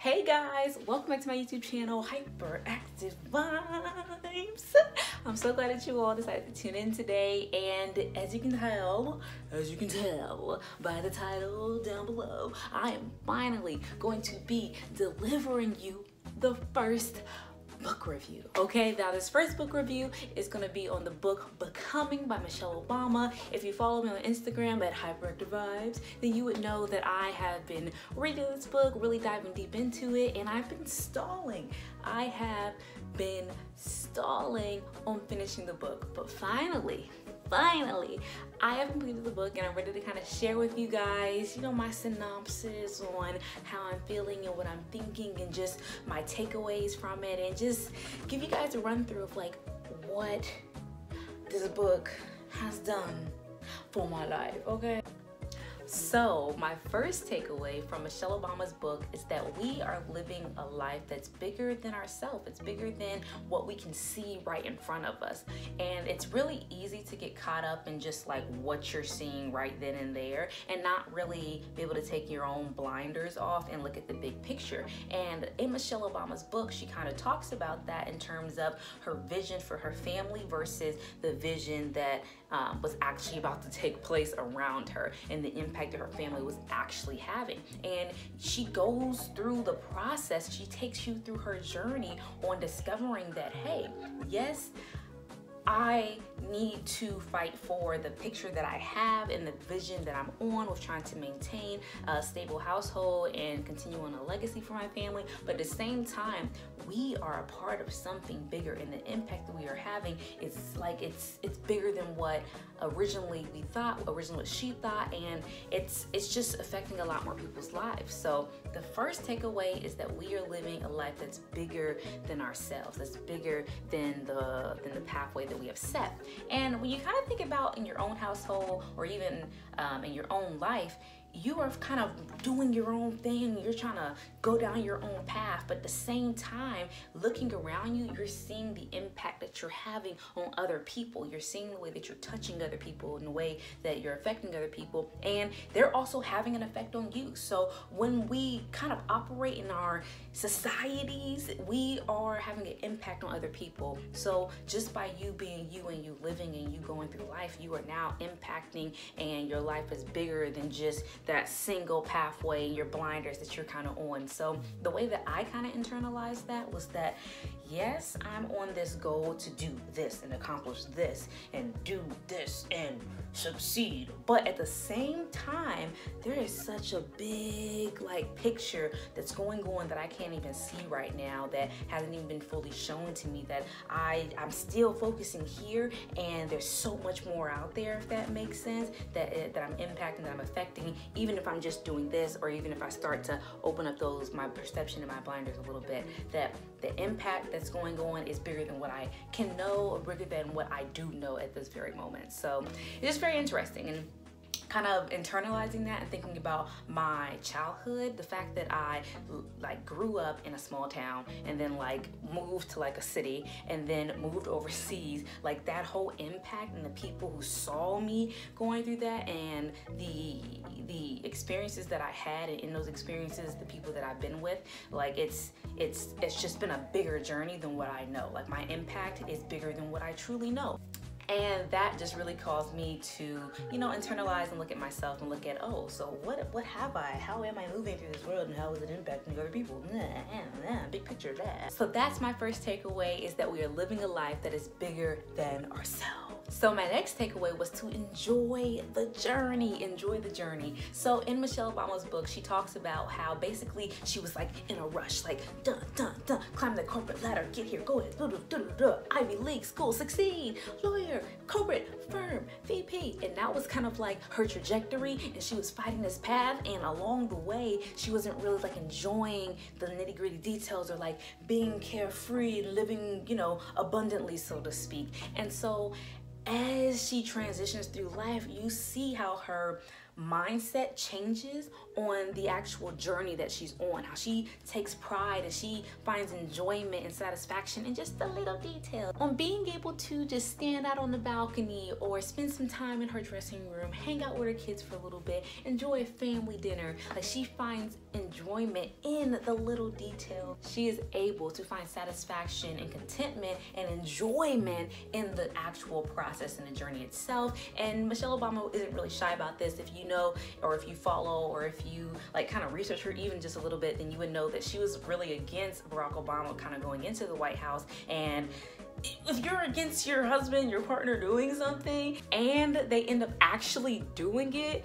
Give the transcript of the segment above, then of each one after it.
Hey guys, welcome back to my YouTube channel, Hyperactive Vibes. I'm so glad that you all decided to tune in today, and as you can tell by the title down below, I am finally going to be delivering you the first book review. Okay, now this first book review is going to be on the book Becoming by Michele Obama. If you follow me on Instagram at Hyperactive Vibes, then you would know that I have been reading this book, really diving deep into it, and I've been stalling. I have been stalling on finishing the book, but finally, I have completed the book and I'm ready to kind of share with you guys, my synopsis on how I'm feeling and what I'm thinking and just my takeaways from it, and just give you guys a run through of like what this book has done for my life, okay? So my first takeaway from Michele Obama's book is that we are living a life that's bigger than ourselves. It's bigger than what we can see right in front of us. And it's really easy to get caught up in just like what you're seeing right then and there and not really be able to take your own blinders off and look at the big picture. And in Michele Obama's book, she kind of talks about that in terms of her vision for her family versus the vision that was actually about to take place around her and the impact that her family was actually having. And she goes through the process, she takes you through her journey on discovering that, hey, yes, I need to fight for the picture that I have and the vision that I'm on with trying to maintain a stable household and continue on a legacy for my family. But at the same time, we are a part of something bigger, and the impact that we are having is like it's bigger than what originally we thought, originally what she thought, and it's just affecting a lot more people's lives. So the first takeaway is that we are living a life that's bigger than ourselves, that's bigger than the pathway that we have set. And when you kind of think about in your own household or even in your own life, you are kind of doing your own thing. You're trying to go down your own path, but at the same time, looking around you, you're seeing the impact that you're having on other people. You're seeing the way that you're touching other people and the way that you're affecting other people, and they're also having an effect on you. So when we kind of operate in our societies, we are having an impact on other people. So just by you being you and you living and you going through life, you are now impacting, and your life is bigger than just that single pathway and your blinders that you're kind of on. So the way that I kind of internalized that was that, yes, I'm on this goal to do this and accomplish this and do this and succeed, but at the same time, there is such a big like picture that's going on that I can't even see right now, that hasn't even been fully shown to me, that I'm still focusing here, and there's so much more out there, if that makes sense, that I'm impacting, that I'm affecting, even if I'm just doing this, or even if I start to open up my perception and my blinders a little bit, that the impact that's going on is bigger than what I can know, or bigger than what I do know at this very moment. So it's just very interesting, and kind of internalizing that and thinking about my childhood, the fact that I like grew up in a small town and then like moved to like a city and then moved overseas, like that whole impact and the people who saw me going through that, and the experiences that I had, and in those experiences the people that I've been with, like it's just been a bigger journey than what I know. Like my impact is bigger than what I truly know. And that just really caused me to, internalize and look at myself and look at, oh, so what have I? How am I moving through this world, and how is it impacting other people? Big picture of that. So that's my first takeaway, is that we are living a life that is bigger than ourselves. So my next takeaway was to enjoy the journey. Enjoy the journey. So in Michele Obama's book, she talks about how basically she was like in a rush, like dun dun dun, climb the corporate ladder, get here, go ahead, Ivy League school, succeed, lawyer, corporate firm, VP, and that was kind of like her trajectory, and she was fighting this path, and along the way she wasn't really like enjoying the nitty-gritty details, or like being carefree and living, abundantly, so to speak. And so as she transitions through life, you see how her mindset changes on the actual journey that she's on, how she takes pride and she finds enjoyment and satisfaction in just the little details, on being able to just stand out on the balcony or spend some time in her dressing room, hang out with her kids for a little bit, enjoy a family dinner. Like, she finds enjoyment in the little details. She is able to find satisfaction and contentment and enjoyment in the actual process and the journey itself. And Michelle Obama isn't really shy about this. If you know, or if you follow, or if you like kind of research her even just a little bit, then you would know that she was really against Barack Obama kind of going into the White House. And if you're against your husband, your partner doing something, and they end up actually doing it,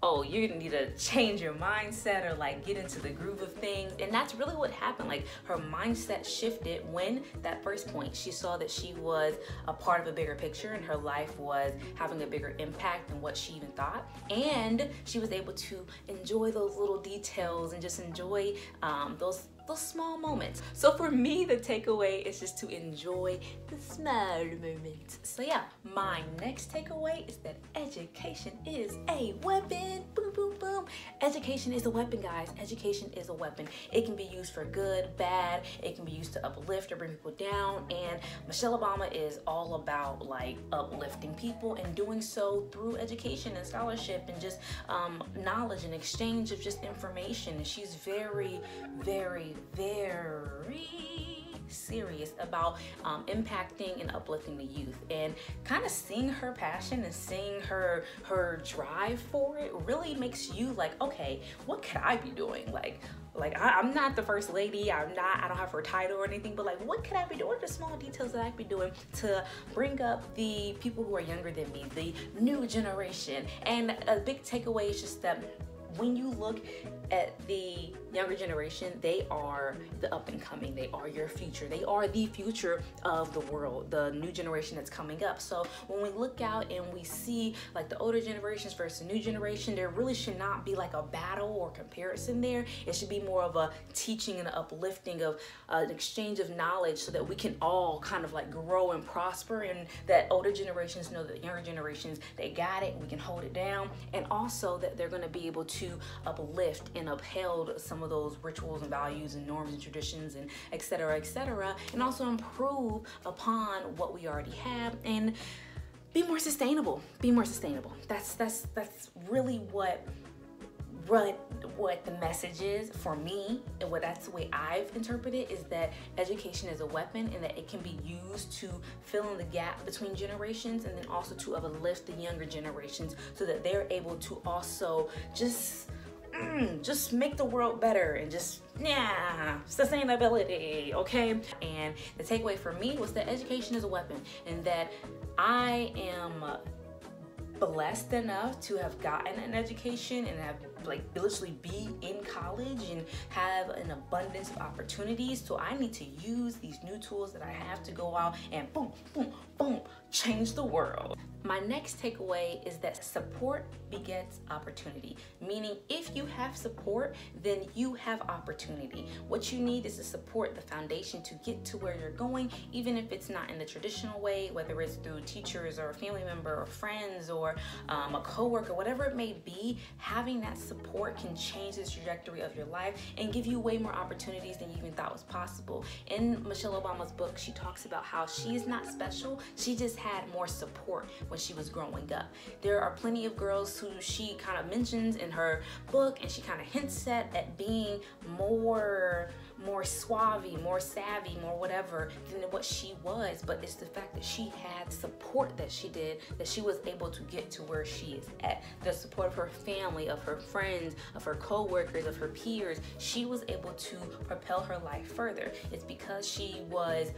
oh, you're gonna need to change your mindset or like get into the groove of things. And that's really what happened. Like, her mindset shifted when that first point she saw that she was a part of a bigger picture and her life was having a bigger impact than what she even thought. And she was able to enjoy those little details and just enjoy those small moments. So for me, the takeaway is just to enjoy the small moments. So yeah, my next takeaway is that education is a weapon. Boom, boom, boom. Education is a weapon, guys. Education is a weapon. It can be used for good, bad. It can be used to uplift or bring people down. And Michelle Obama is all about like uplifting people and doing so through education and scholarship and just knowledge and exchange of just information. And she's very, very, very serious about impacting and uplifting the youth. And kind of seeing her passion and seeing her drive for it really makes you like, okay, what could I be doing? Like I'm not the first lady, I don't have her title or anything, but like, what could I be doing? What are the small details that I could be doing to bring up the people who are younger than me, the new generation? And a big takeaway is just that when you look at the younger generation, they are the up and coming. They are your future. They are the future of the world, the new generation that's coming up. So when we look out and we see like the older generations versus the new generation, there really should not be like a battle or comparison there. It should be more of a teaching and uplifting of an exchange of knowledge so that we can all kind of like grow and prosper, and that older generations know that younger generations, they got it, we can hold it down, and also that they're going to be able to uplift and upheld some of those rituals and values and norms and traditions and et cetera, and also improve upon what we already have and be more sustainable. That's really what the message is for me, and that's the way I've interpreted, is that education is a weapon and that it can be used to fill in the gap between generations, and then also to uplift the younger generations so that they're able to also just make the world better and just sustainability, okay? And the takeaway for me was that education is a weapon, and that I am blessed enough to have gotten an education and have like literally be in college and have an abundance of opportunities. So I need to use these new tools that I have to go out and boom, boom, boom, change the world. My next takeaway is that support begets opportunity, meaning if you have support, then you have opportunity. What you need is to support the foundation to get to where you're going, even if it's not in the traditional way, whether it's through teachers or a family member or friends or a coworker, whatever it may be. Having that support can change the trajectory of your life and give you way more opportunities than you even thought was possible. In Michelle Obama's book, she talks about how she is not special, she just had more support when she was growing up. There are plenty of girls who she kind of mentions in her book, and she kind of hints at being more suave, more savvy, more whatever than what she was. But it's the fact that she had support that she did, that she was able to get to where she is at. The support of her family, of her friends, of her co-workers, of her peers. She was able to propel her life further. It's because she was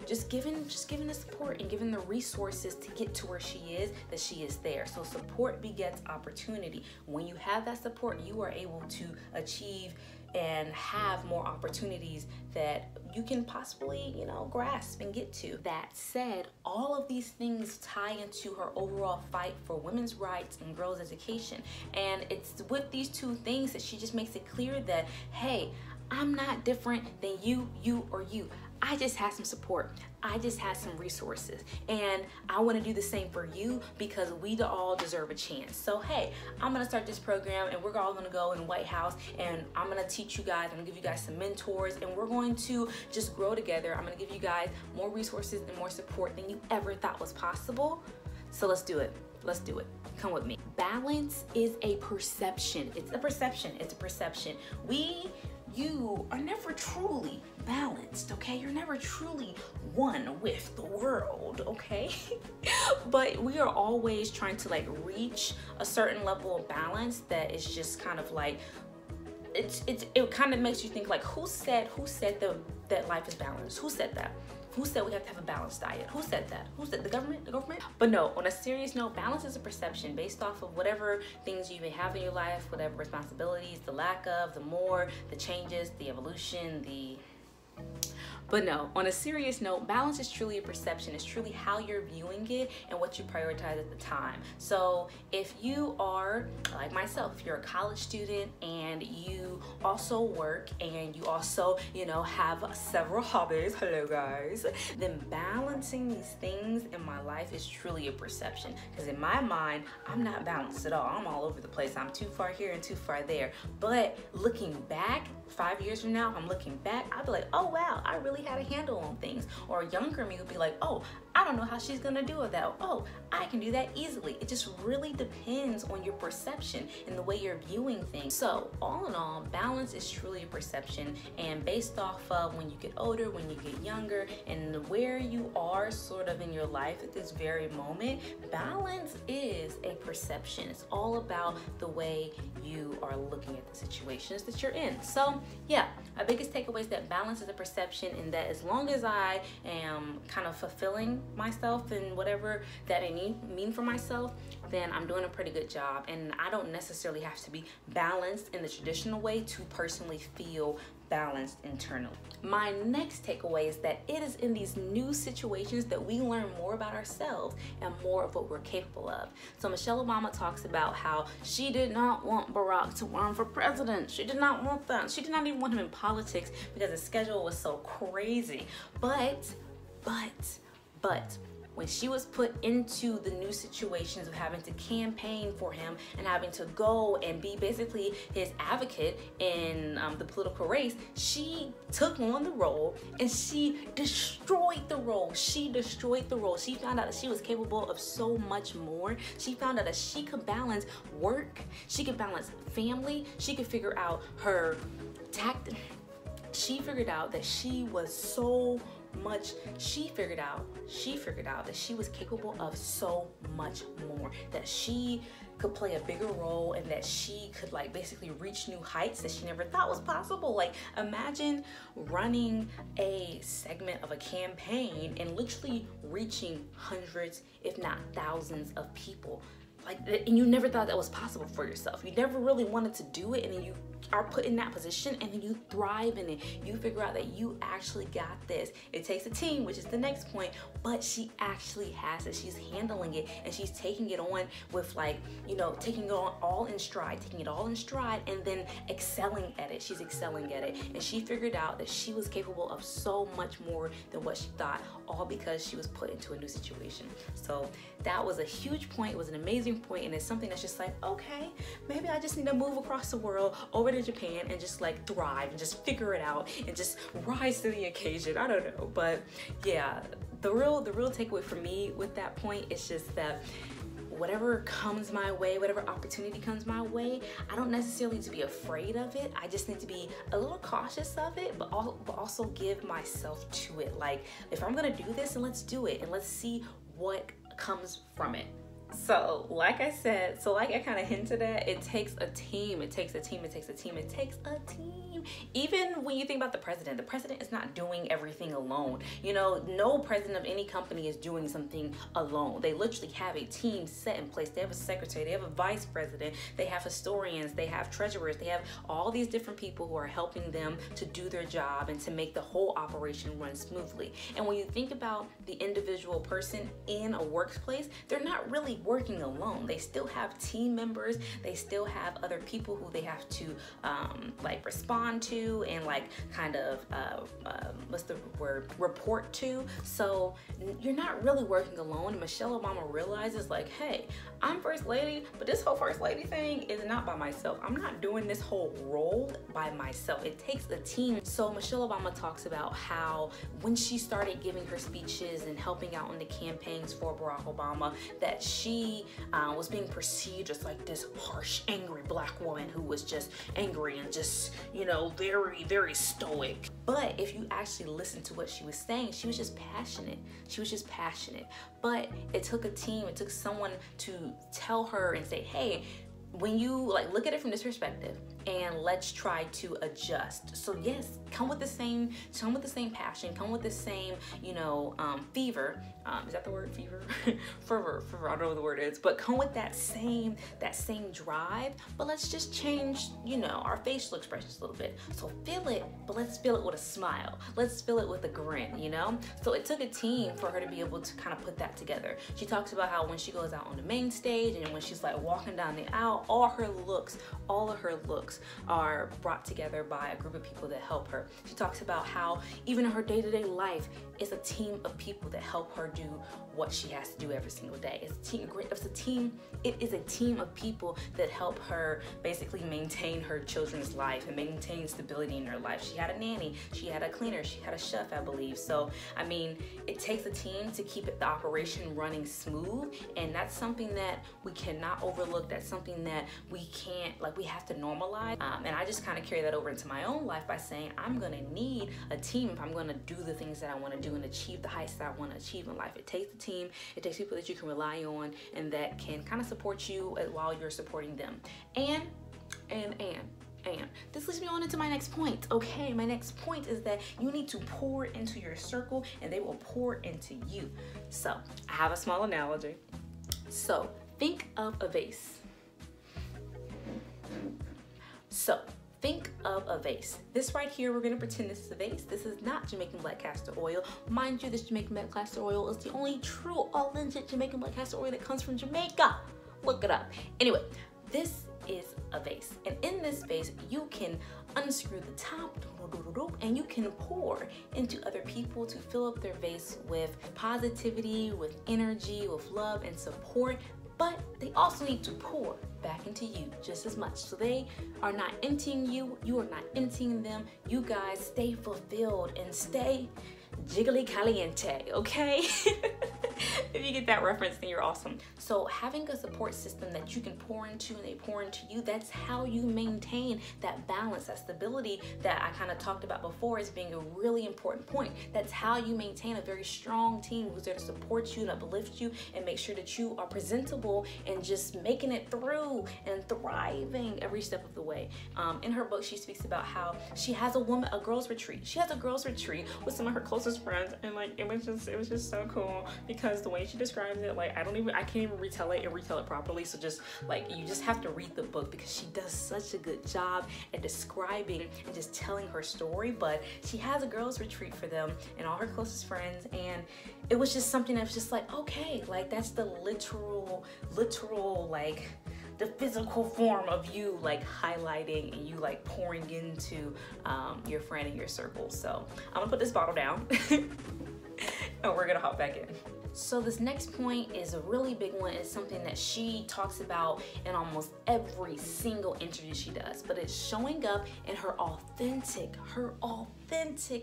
just given the support and given the resources to get to where she is, that she is there. So support begets opportunity. When you have that support, you are able to achieve and have more opportunities that you can possibly, grasp and get to. That said, all of these things tie into her overall fight for women's rights and girls' education. And it's with these two things that she just makes it clear that, hey, I'm not different than you, or you. I just had some support. I just had some resources, and I want to do the same for you because we all deserve a chance. So hey, I'm gonna start this program, and we're all gonna go in the White House, and I'm gonna teach you guys. I'm gonna give you guys some mentors, and we're going to just grow together. I'm gonna give you guys more resources and more support than you ever thought was possible. So let's do it. Let's do it. Come with me. Balance is a perception. It's a perception. It's a perception. You are never truly balanced, okay? You're never truly one with the world, okay? But we are always trying to like reach a certain level of balance that is just kind of like, it kind of makes you think like, who said that life is balanced? Who said that? Who said we have to have a balanced diet? Who said that? Who said the government? The government? But no, on a serious note, balance is a perception based off of whatever things you may have in your life, whatever responsibilities, the lack of, the more, the changes, the evolution, But no, on a serious note, balance is truly a perception. It's truly how you're viewing it and what you prioritize at the time. So if you are, like myself, if you're a college student and you also work and you also, you know, have several hobbies, hello guys, then balancing these things in my life is truly a perception. Because in my mind, I'm not balanced at all. I'm all over the place. I'm too far here and too far there. But looking back, 5 years from now, if I'm looking back, I'll be like, oh wow, I really had a handle on things. Or younger me would be like, oh, I don't know how she's gonna do it that. Oh, I can do that easily. It just really depends on your perception and the way you're viewing things. So all in all, balance is truly a perception, and based off of when you get older, when you get younger, and where you are sort of in your life at this very moment, balance is a perception. It's all about the way you are looking at the situations that you're in. So yeah, my biggest takeaway is that balance is a perception, and that as long as I am kind of fulfilling myself and whatever that I mean for myself, then I'm doing a pretty good job. And I don't necessarily have to be balanced in the traditional way to personally feel balanced internally. My next takeaway is that it is in these new situations that we learn more about ourselves and more of what we're capable of. So Michele Obama talks about how she did not want Barack to run for president. She did not want that. She did not even want him in politics because his schedule was so crazy. But when she was put into the new situations of having to campaign for him and having to go and be basically his advocate in the political race, she took on the role and she destroyed the role. She destroyed the role. She found out that she was capable of so much more. She found out that she could balance work, she could balance family, she could figure out her tactic. She figured out that she was so much. She figured out that she was capable of so much more, that she could play a bigger role, and that she could like basically reach new heights that she never thought was possible. Like imagine running a segment of a campaign and literally reaching hundreds, if not thousands of people. Like, and you never thought that was possible for yourself. You never really wanted to do it, and then you are put in that position, and then you thrive in it. You figure out that you actually got this. It takes a team, which is the next point, but she actually has it. She's handling it, and she's taking it on with like, you know, taking it on all in stride, and then excelling at it. She's excelling at it, and she figured out that she was capable of so much more than what she thought, all because she was put into a new situation. So that was a huge point. It was an amazing point, and it's something that's just like, okay, maybe I just need to move across the world over to Japan and just like thrive and just figure it out and just rise to the occasion. I don't know, but yeah, the real takeaway for me with that point is just that whatever comes my way, whatever opportunity comes my way, I don't necessarily need to be afraid of it. I just need to be a little cautious of it, but also give myself to it. Like, if I'm gonna do this, and let's do it, and let's see what comes from it. So like I said, like I kind of hinted at, it takes a team. It takes a team. Even when you think about the president is not doing everything alone. You know, no president of any company is doing something alone. They literally have a team set in place. They have a secretary, they have a vice president, they have historians, they have treasurers, they have all these different people who are helping them to do their job and to make the whole operation run smoothly. And when you think about the individual person in a workplace, they're not really working alone. They still have team members. They still have other people who they have to like respond respond to and like kind of what's the word, report to. So you're not really working alone. And Michelle Obama realizes like, hey, I'm first lady, but this whole first lady thing is not by myself. I'm not doing this whole role by myself. It takes a team. So Michelle Obama talks about how when she started giving her speeches and helping out in the campaigns for Barack Obama, that she was being perceived as like this harsh, angry black woman who was just angry and just, you know, very, very stoic. But if you actually listen to what she was saying, she was just passionate. She was just passionate. But it took a team, it took someone to tell her and say, hey, when you like look at it from this perspective and let's try to adjust. So yes, come with the same passion, come with the same, you know, fever. Is that the word, fever? fervor, I don't know what the word is, but come with that same drive, but let's just change, you know, our facial expressions a little bit. So feel it, but let's feel it with a smile. Let's feel it with a grin, you know? So it took a team for her to be able to kind of put that together. She talks about how when she goes out on the main stage and when she's like walking down the aisle, all of her looks are brought together by a group of people that help her. She talks about how even in her day-to-day life, it's a team of people that help her do what she has to do every single day. It is a team of people that help her basically maintain her children's life and maintain stability in her life. She had a nanny, she had a cleaner, she had a chef, I believe. So, I mean, it takes a team to keep the operation running smooth, and that's something that we cannot overlook. That's something that we can't, like, we have to normalize. And I just kind of carry that over into my own life by saying I'm gonna need a team if I'm gonna do the things that I wanna do and achieve the heights that I wanna achieve in life. It takes a team, it takes people that you can rely on and that can kind of support you while you're supporting them. And this leads me on into my next point. Okay, my next point is that you need to pour into your circle and they will pour into you. So I have a small analogy. So think of a vase. So think of a vase. This right here, we're gonna pretend this is a vase. This is not Jamaican black castor oil. Mind you, this Jamaican black castor oil is the only true, authentic Jamaican black castor oil that comes from Jamaica. Look it up. Anyway, this is a vase. And in this vase, you can unscrew the top and you can pour into other people to fill up their vase with positivity, with energy, with love and support. But they also need to pour back into you just as much. So they are not emptying you, you are not emptying them. You guys stay fulfilled and stay jiggly caliente, okay? If you get that reference, then you're awesome. So having a support system that you can pour into and they pour into you, that's how you maintain that balance, that stability that I kind of talked about before as being a really important point. That's how you maintain a very strong team who's there to support you and uplift you and make sure that you are presentable and just making it through and thriving every step of the way. In her book, she speaks about how she has a girls retreat. She has a girls retreat with some of her closest friends, and like it was just so cool because the way she describes it, like I can't even retell it properly. So just like you just have to read the book because she does such a good job at describing and just telling her story. But she has a girls retreat for them and all her closest friends, and it was just something that was just like, okay, like that's the literal like the physical form of you like highlighting and you like pouring into your friend in your circle. So I'm gonna put this bottle down and we're gonna hop back in. So this next point is a really big one. It's something that she talks about in almost every single interview she does, but it's showing up in her authentic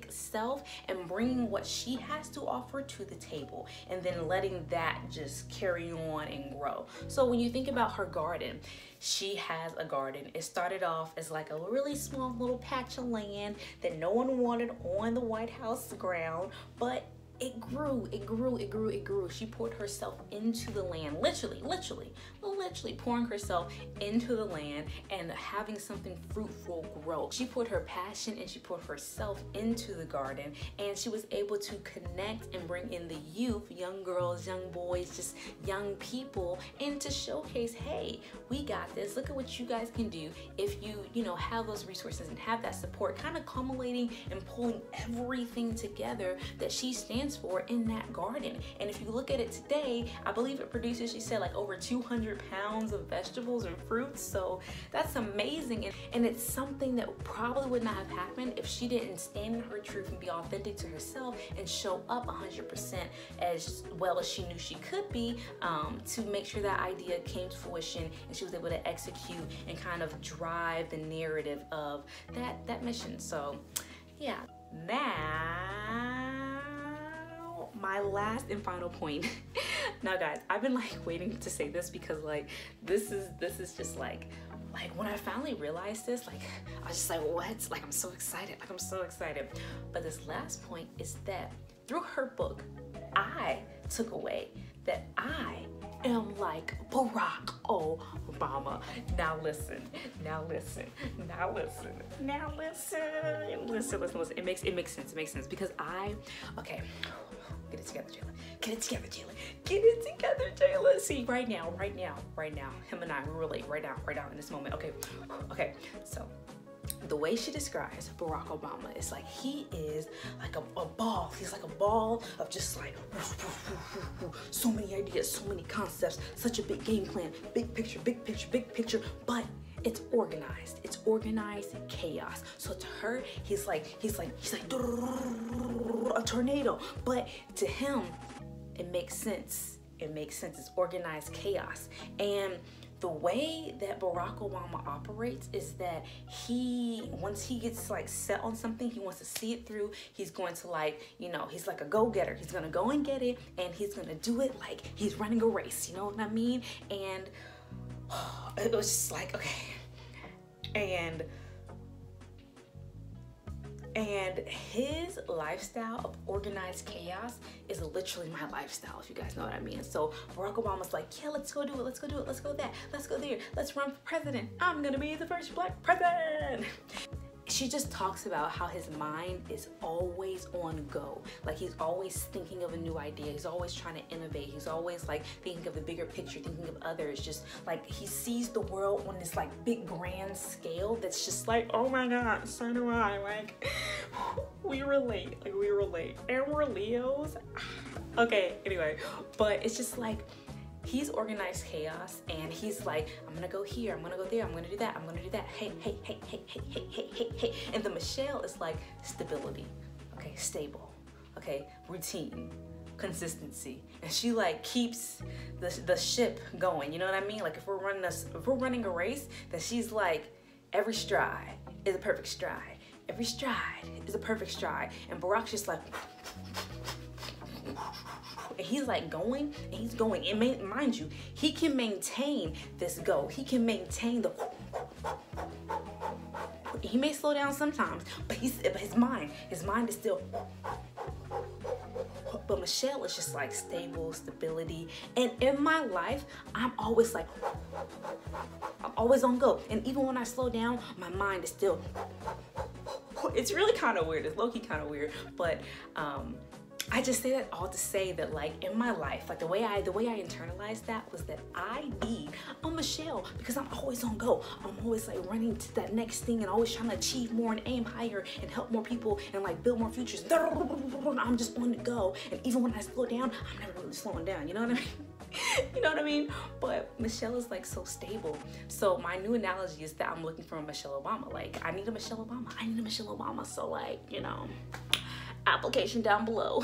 self and bringing what she has to offer to the table and then letting that just carry on and grow. So when you think about her garden, she has a garden. It started off as like a really small little patch of land that no one wanted on the White House ground, but it grew. She poured herself into the land, literally pouring herself into the land and having something fruitful grow. She poured her passion and she poured herself into the garden, and she was able to connect and bring in the youth, young girls, young boys, just young people, and to showcase, hey, we got this. Look at what you guys can do if you have those resources and have that support, kind of culminating and pulling everything together that she stands stands for in that garden. And if you look at it today, I believe it produces, she said, like over 200 pounds of vegetables and fruits. So that's amazing. And it's something that probably would not have happened if she didn't stand in her truth and be authentic to herself and show up 100% as well as she knew she could be, to make sure that idea came to fruition and she was able to execute and kind of drive the narrative of that mission. So yeah. Now my last and final point. Now guys, I've been like waiting to say this because like this is just like when I finally realized this, like I was just like, what? Like I'm so excited. But this last point is that through her book, I took away that I am like Barack Obama. Now listen. It makes sense because okay. Get it together, Jayla. See, right now, him and I, we relate right now in this moment. Okay, so the way she describes Barack Obama is like he is like a ball. He's like a ball of just like so many ideas, so many concepts, such a big game plan, big picture, but it's organized. It's organized chaos. So to her, he's like a tornado. But to him, it makes sense. It's organized chaos. And the way that Barack Obama operates is that once he gets like set on something, he wants to see it through. He's going to like, he's like a go-getter. He's gonna go and get it, and he's gonna do it like he's running a race, you know what I mean? And it was just like, okay. And his lifestyle of organized chaos is literally my lifestyle, if you guys know what I mean. So Barack Obama's like, yeah, let's go do it, let's go that, let's go there, let's run for president. I'm gonna be the first Black president. She just talks about how his mind is always on go. Like he's always thinking of a new idea. He's always trying to innovate. He's always like thinking of the bigger picture, thinking of others. Just like he sees the world on this like big grand scale that's just like, oh my God, so do I. Like we relate. And we're Leos. Okay, anyway, but it's just like, he's organized chaos, and he's like, I'm gonna go here, I'm gonna go there, I'm gonna do that, I'm gonna do that. Hey. And the Michele is like stability, okay, stable, okay, routine, consistency. And she like keeps the ship going, you know what I mean? Like if we're running a race, then she's like, every stride is a perfect stride. Every stride is a perfect stride. And Barack's just like, and he's like going, and he's going. And mind you, he can maintain this go. He can maintain the. He may slow down sometimes, but his mind is still. But Michele is just like stable, stability. And in my life, I'm always like, I'm always on go. And even when I slow down, my mind is still. It's really kind of weird. It's low-key kind of weird, but I just say that all to say that like in my life, like the way I internalized that was that I need a Michele because I'm always on go. I'm always like running to that next thing and always trying to achieve more and aim higher and help more people and like build more futures. I'm just on the go. And even when I slow down, I'm never really slowing down. You know what I mean? You know what I mean? But Michele is like so stable. So my new analogy is that I'm looking for a Michele Obama. Like I need a Michele Obama. So like, application down below.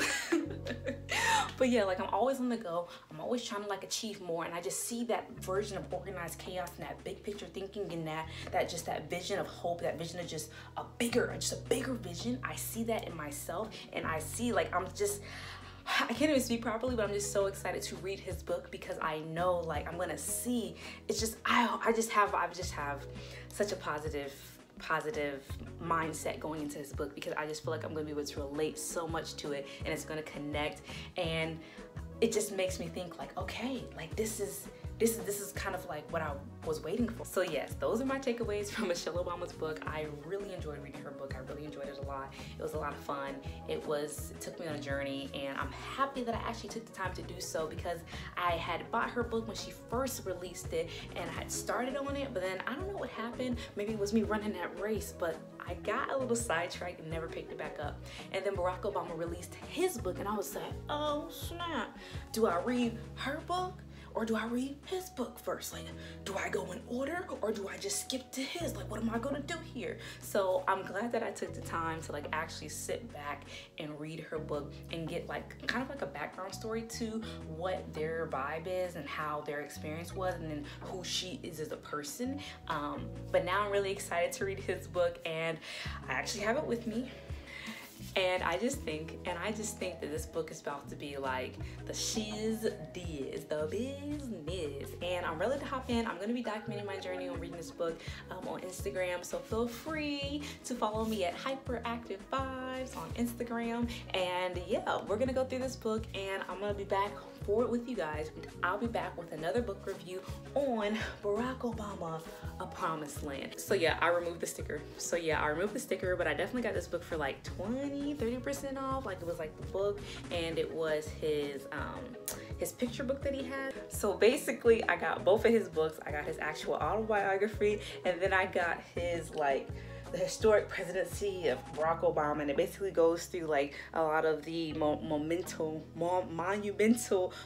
But yeah, like I'm always on the go. I'm always trying to like achieve more, and I just see that version of organized chaos and that big picture thinking and that vision of hope, that vision of just a bigger vision. I see that in myself, and I see like I can't even speak properly, but I'm just so excited to read his book because I know like I'm gonna see. It's just I just have such a positive mindset going into his book because I just feel like I'm gonna be able to relate so much to it, and it's gonna connect, and it just makes me think like, okay, like this is this is kind of like what I was waiting for. So yes, those are my takeaways from Michele Obama's book. I really enjoyed reading her book. I really enjoyed it a lot. It was a lot of fun. It took me on a journey, and I'm happy that I actually took the time to do so, because I had bought her book when she first released it, and I had started on it, but then I don't know what happened. Maybe it was me running that race, but I got a little sidetracked and never picked it back up. And then Barack Obama released his book, and I was like, oh snap. Do I read her book, or do I read his book first? Like, do I go in order, or do I just skip to his? Like, what am I gonna do here? So I'm glad that I took the time to like actually sit back and read her book and get like kind of like a background story to what their vibe is and how their experience was, and then who she is as a person. But now I'm really excited to read his book, and I actually have it with me. And I just think that this book is about to be like the shiz diz, the business. And I'm ready to hop in. I'm gonna be documenting my journey on reading this book on Instagram. So feel free to follow me at Hyperactive Vibes on Instagram. And yeah, we're gonna go through this book, and I'm gonna be back for it with you guys. I'll be back with another book review on Barack Obama, A Promised Land. So yeah, I removed the sticker. But I definitely got this book for like 20-30% off. Like, it was like the book, and it was his picture book that he had. So basically I got both of his books. I got his actual autobiography, and then I got his like the historic presidency of Barack Obama, and it basically goes through like a lot of the monumental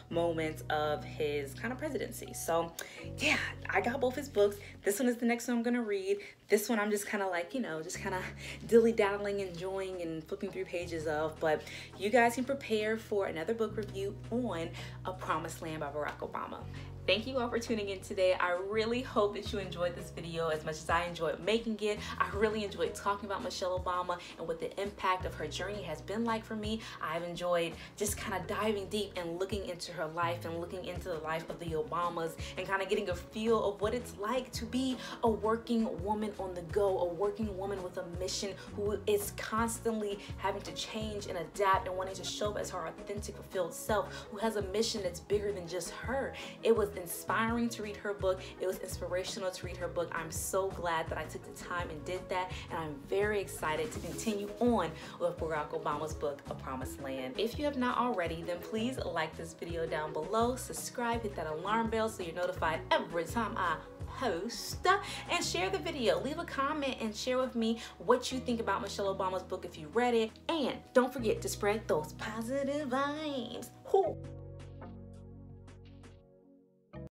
moments of his kind of presidency. So yeah, I got both his books. This one is the next one I'm gonna read. This one I'm just kind of like, you know, just kind of dilly-daddling, enjoying and flipping through pages of. But you guys can prepare for another book review on A Promised Land by Barack Obama. Thank you all for tuning in today. I really hope that you enjoyed this video as much as I enjoyed making it. I really enjoyed talking about Michele Obama and what the impact of her journey has been like for me. I've enjoyed just kind of diving deep and looking into her life and looking into the life of the Obamas, and kind of getting a feel of what it's like to be a working woman on the go, a working woman with a mission who is constantly having to change and adapt and wanting to show up as her authentic, fulfilled self, who has a mission that's bigger than just her. It was inspiring to read her book. It was inspirational to read her book. I'm so glad that I took the time and did that, and I'm very excited to continue on with Barack Obama's book, A Promised Land. If you have not already, then please like this video down below, subscribe, hit that alarm bell so you're notified every time I post, and share the video. Leave a comment and share with me what you think about Michele Obama's book if you read it, and don't forget to spread those positive vibes. Woo.